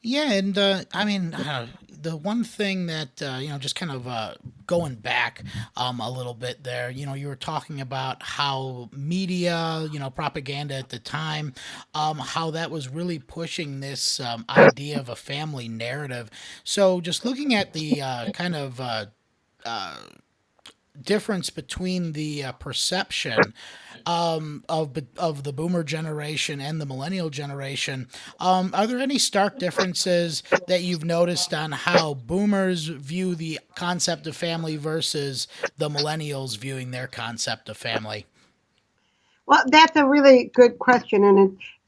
Yeah, and the one thing that just kind of going back a little bit there, you were talking about how media, propaganda at the time, how that was really pushing this idea of a family narrative. So, just looking at the kind of uh, difference between the perception of the boomer generation and the millennial generation. Are there any stark differences that you've noticed on how boomers view the concept of family versus the millennials viewing their concept of family? Well, that's a really good question,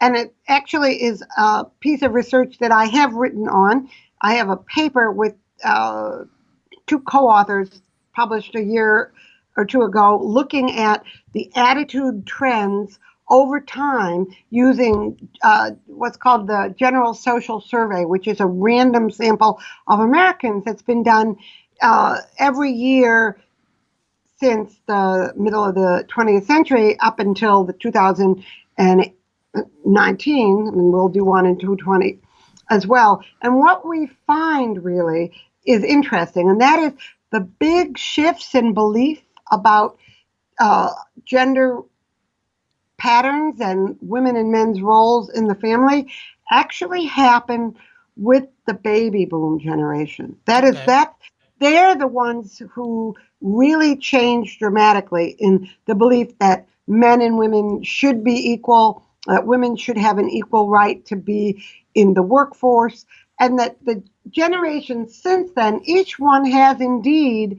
and it actually is a piece of research that I have written on. I have a paper with uh, two co-authors published a year or two ago looking at the attitude trends over time using what's called the General Social Survey, which is a random sample of Americans that's been done every year since the middle of the 20th century up until the 2019. I mean, we'll do one in 2020 as well. And what we find really is interesting, and that is the big shifts in belief about uh, gender patterns and women and men's roles in the family actually happen with the baby boom generation. That is Okay. that they're the ones who really changed dramatically in the belief that men and women should be equal, that women should have an equal right to be in the workforce, and that the generations since then, each one has indeed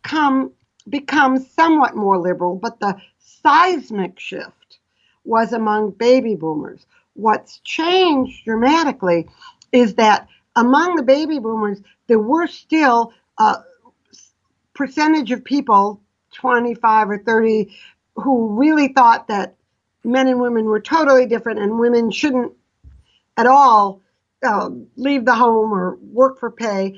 come become somewhat more liberal, but the seismic shift was among baby boomers. What's changed dramatically is that among the baby boomers, there were still a percentage of people, 25 or 30, who really thought that men and women were totally different and women shouldn't at all leave the home or work for pay.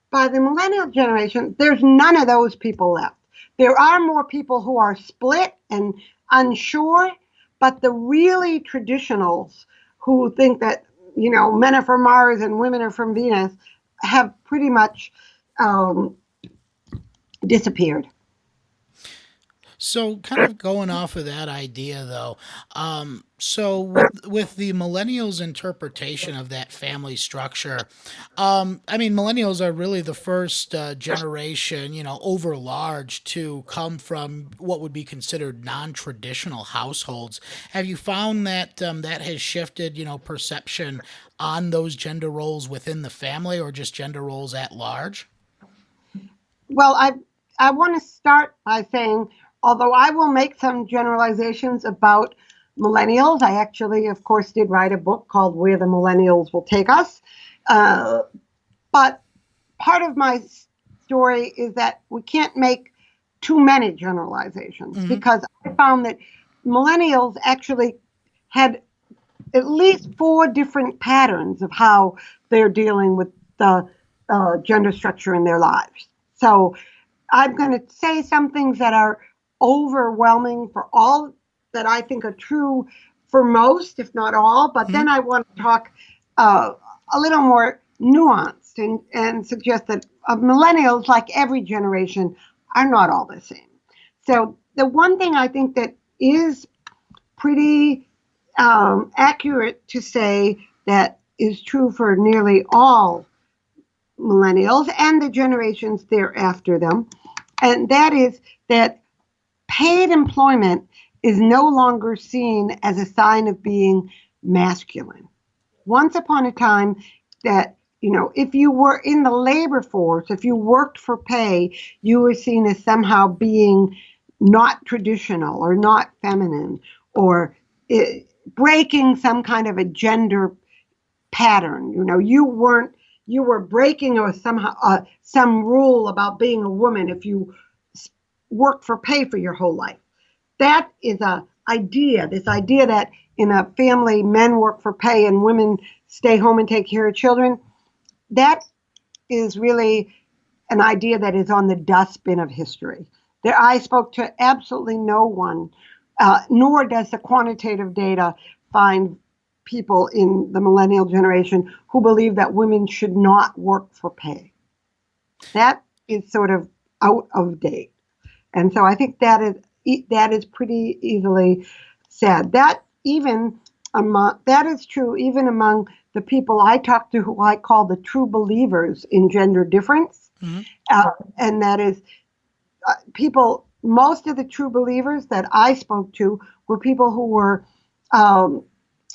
By the millennial generation, there's none of those people left. There are more people who are split and unsure, but the really traditionals who think that, men are from Mars and women are from Venus have pretty much um, disappeared. So, kind of going off of that idea, though, so with the millennials' interpretation of that family structure, millennials are really the first generation, over large to come from what would be considered non-traditional households. Have you found that that has shifted, perception on those gender roles within the family, or just gender roles at large? Well, I want to start by saying, although I will make some generalizations about millennials, I actually, of course, did write a book called Where the Millennials Will Take Us. Uh, but part of my story is that we can't make too many generalizations Hmm. because I found that millennials actually had at least four different patterns of how they're dealing with the gender structure in their lives. So I'm going to say some things that are overwhelming for all that I think are true for most, if not all. But then I want to talk uh, a little more nuanced and suggest that millennials, like every generation, are not all the same. So the one thing I think that is pretty accurate to say that is true for nearly all millennials and the generations thereafter them, and that is that paid employment is no longer seen as a sign of being masculine. Once upon a time, that if you were in the labor force, if you worked for pay, you were seen as somehow being not traditional or not feminine or breaking some kind of a gender pattern. You were breaking or somehow some rule about being a woman if you worked for pay for your whole life. That is this idea that in a family men work for pay and women stay home and take care of children. That is really an idea that is on the dustbin of history. There, I spoke to absolutely no one, nor does the quantitative data find people in the millennial generation who believe that women should not work for pay. That is sort of out of date. And so I think that is pretty easily said. That is true even among the people I talk to who I call the true believers in gender difference. Hmm. And that is people, most of the true believers that I spoke to were people who were um,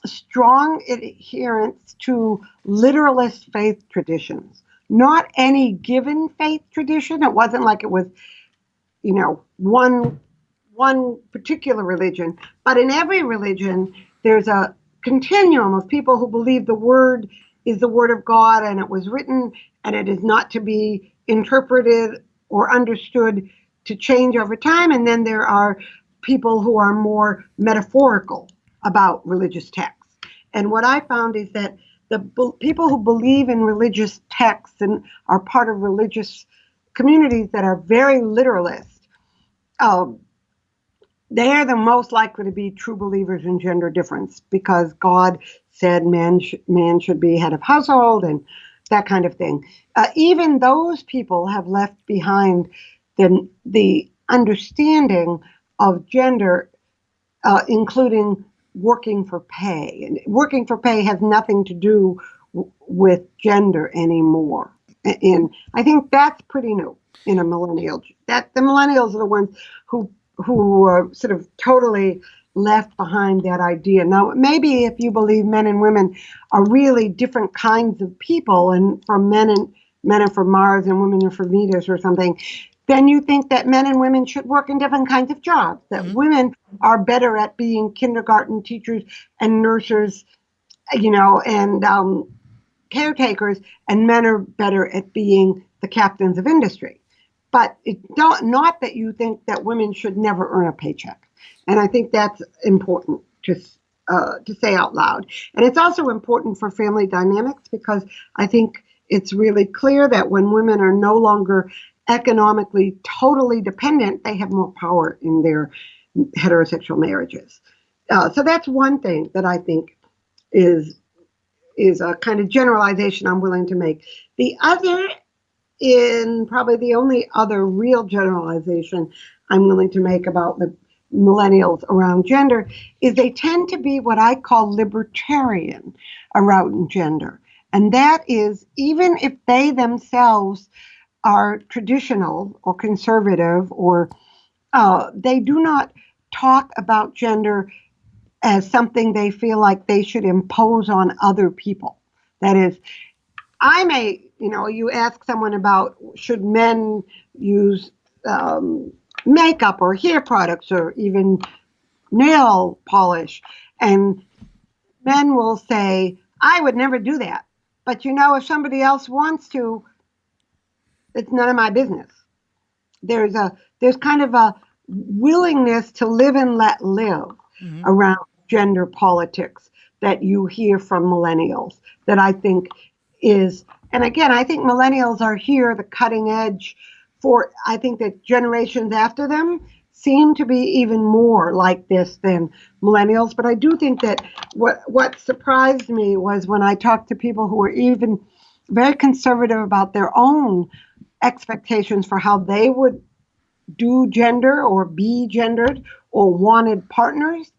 strong adherents to literalist faith traditions. Not any given faith tradition. It wasn't like it was, one particular religion, but in every religion there's a continuum of people who believe the word is the word of God and it was written and it is not to be interpreted or understood to change over time. And then there are people who are more metaphorical about religious texts. And what I found is that people who believe in religious texts and are part of religious communities that are very literalist, um, they are the most likely to be true believers in gender difference because God said man should be head of household and that kind of thing. Even those people have left behind the understanding of gender, including working for pay. And working for pay has nothing to do with gender anymore. And I think that's pretty new in a millennial. That the millennials are the ones who are sort of totally left behind that idea. Now, maybe if you believe men and women are really different kinds of people, and from men are from Mars and women are from Venus or something, then you think that men and women should work in different kinds of jobs. That Hmm. women are better at being kindergarten teachers and nurses, and caretakers, and men are better at being the captains of industry. But not that you think that women should never earn a paycheck. And I think that's important to say out loud. And it's also important for family dynamics because I think it's really clear that when women are no longer economically totally dependent, they have more power in their heterosexual marriages. So that's one thing that I think is is a kind of generalization I'm willing to make. The other, in probably the only other real generalization I'm willing to make about the millennials around gender, is they tend to be what I call libertarian around gender. And that is, even if they themselves are traditional or conservative, or they do not talk about gender as something they feel like they should impose on other people. That is, you ask someone about should men use makeup or hair products or even nail polish, and men will say, I would never do that. But if somebody else wants to, it's none of my business. There's kind of a willingness to live and let live Hmm. around gender politics that you hear from millennials that I think is, and again, I think millennials are here the cutting edge for, I think that generations after them seem to be even more like this than millennials. But I do think that what surprised me was when I talked to people who were even very conservative about their own expectations for how they would do gender or be gendered or wanted partners,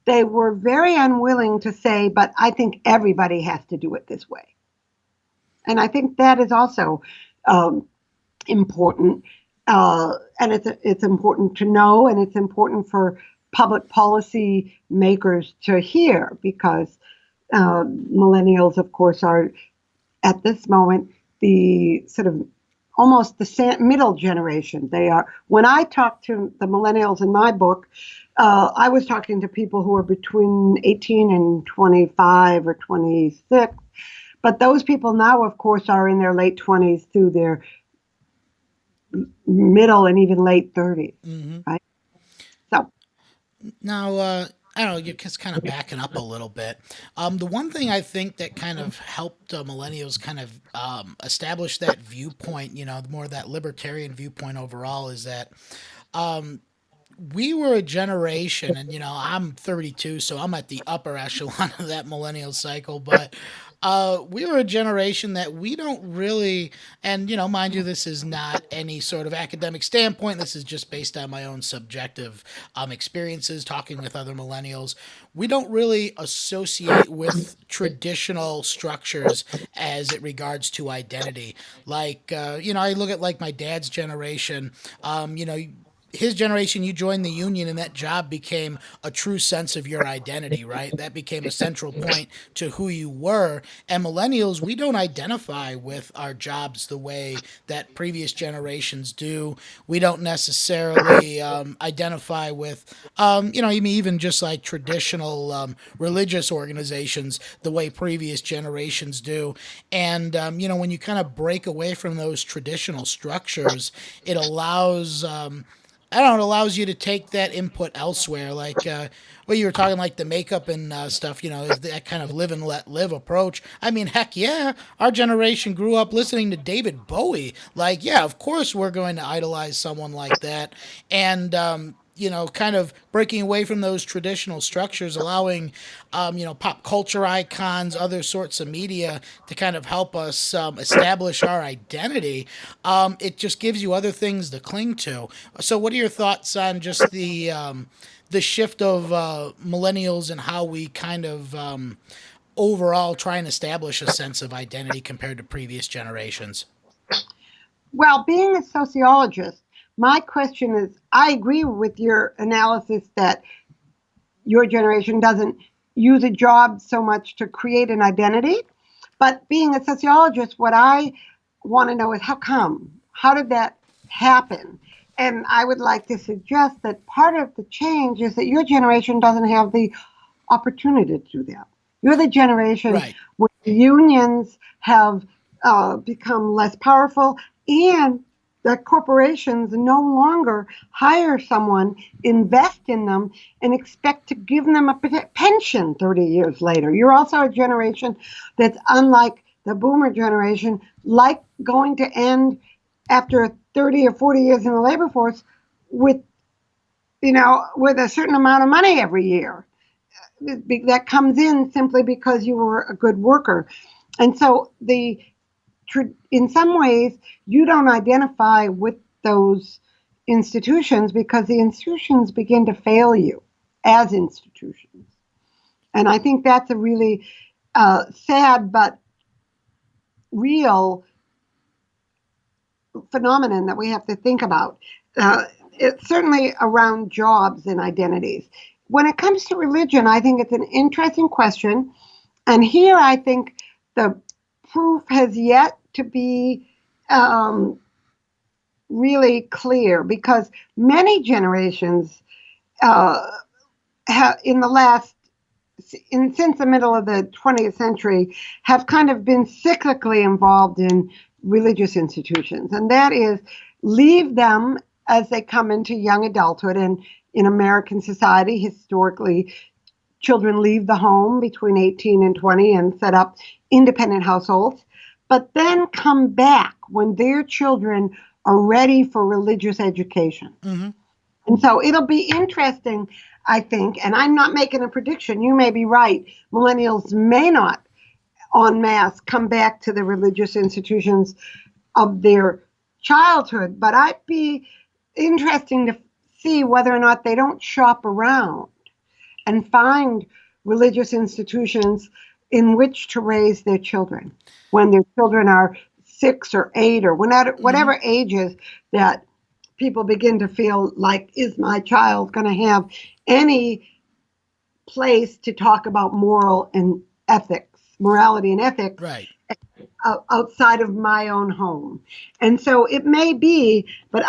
they were very unwilling to say, but I think everybody has to do it this way. And I think that is also um, important. And it's important to know, and it's important for public policy makers to hear because millennials, of course, are at this moment the sort of almost the middle generation. They are. When I talk to the millennials in my book, I was talking to people who are between 18 and 25 or 26. But those people now, of course, are in their late 20s through their middle and even late 30s, Hmm. right? So, Now, I don't know, you're just kind of backing up a little bit. The one thing I think that kind of helped millennials kind of establish that viewpoint, more that libertarian viewpoint overall, is that We were a generation, and I'm 32, so I'm at the upper echelon of that millennial cycle. But we were a generation that we don't really, and mind you, this is not any sort of academic standpoint. This is just based on my own subjective experiences talking with other millennials. We don't really associate with traditional structures as it regards to identity. Like, I look at like my dad's generation. His generation, you joined the union and that job became a true sense of your identity, right? That became a central point to who you were. And millennials, we don't identify with our jobs the way that previous generations do. We don't necessarily identify with, even just like traditional religious organizations the way previous generations do. And, when you kind of break away from those traditional structures, it allows, I don't know, it allows you to take that input elsewhere. Like, well, you were talking like the makeup and stuff, is that kind of live and let live approach. I mean, heck yeah, our generation grew up listening to David Bowie. Like, yeah, of course we're going to idolize someone like that. And, kind of breaking away from those traditional structures, allowing, pop culture icons, other sorts of media to kind of help us establish our identity. It just gives you other things to cling to. So, what are your thoughts on just the shift of millennials and how we kind of overall try and establish a sense of identity compared to previous generations? Well, being a sociologist, my question is I agree with your analysis that your generation doesn't use a job so much to create an identity. But being a sociologist, what I want to know is how come? How did that happen? And I would like to suggest that part of the change is that your generation doesn't have the opportunity to do that. You're the generation Right. where the unions have become less powerful and that corporations no longer hire someone, invest in them, and expect to give them a pension 30 years later. You're also a generation that's unlike the boomer generation, like going to end after 30 or 40 years in the labor force with, with a certain amount of money every year that comes in simply because you were a good worker. And so in some ways, you don't identify with those institutions because the institutions begin to fail you as institutions. And I think that's a really sad but real phenomenon that we have to think about. It's certainly around jobs and identities. When it comes to religion, I think it's an interesting question. And here I think the proof has yet to be really clear because many generations uh, in the last since the middle of the 20th century have kind of been cyclically involved in religious institutions, and that is leave them as they come into young adulthood. And in American society, historically, children leave the home between 18 and 20 and set up independent households, but then come back when their children are ready for religious education. Mm-hmm. And so it'll be interesting, I think, and I'm not making a prediction. You may be right. Millennials may not en masse come back to the religious institutions of their childhood, but I'd be interesting to see whether or not they don't shop around and find religious institutions in which to raise their children when their children are 6 or 8 or Mm-hmm. whatever ages that people begin to feel like, is my child going to have any place to talk about morality and ethics Right. outside of my own home? And so it may be, but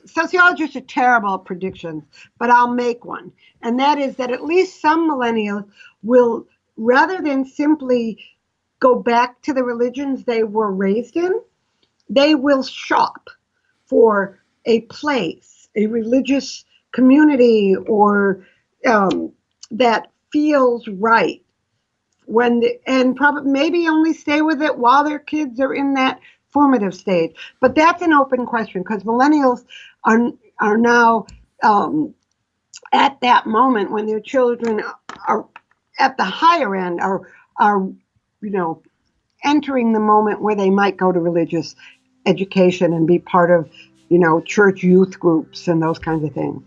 sociologists are terrible at predictions, but I'll make one. And that is that at least some millennials will, rather than simply go back to the religions they were raised in, they will shop for a place, a religious community, or that feels right and probably maybe only stay with it while their kids are in that formative stage. But that's an open question because millennials are are now um, at that moment when their children are at the higher end, are you know entering the moment where they might go to religious education and be part of church youth groups and those kinds of things.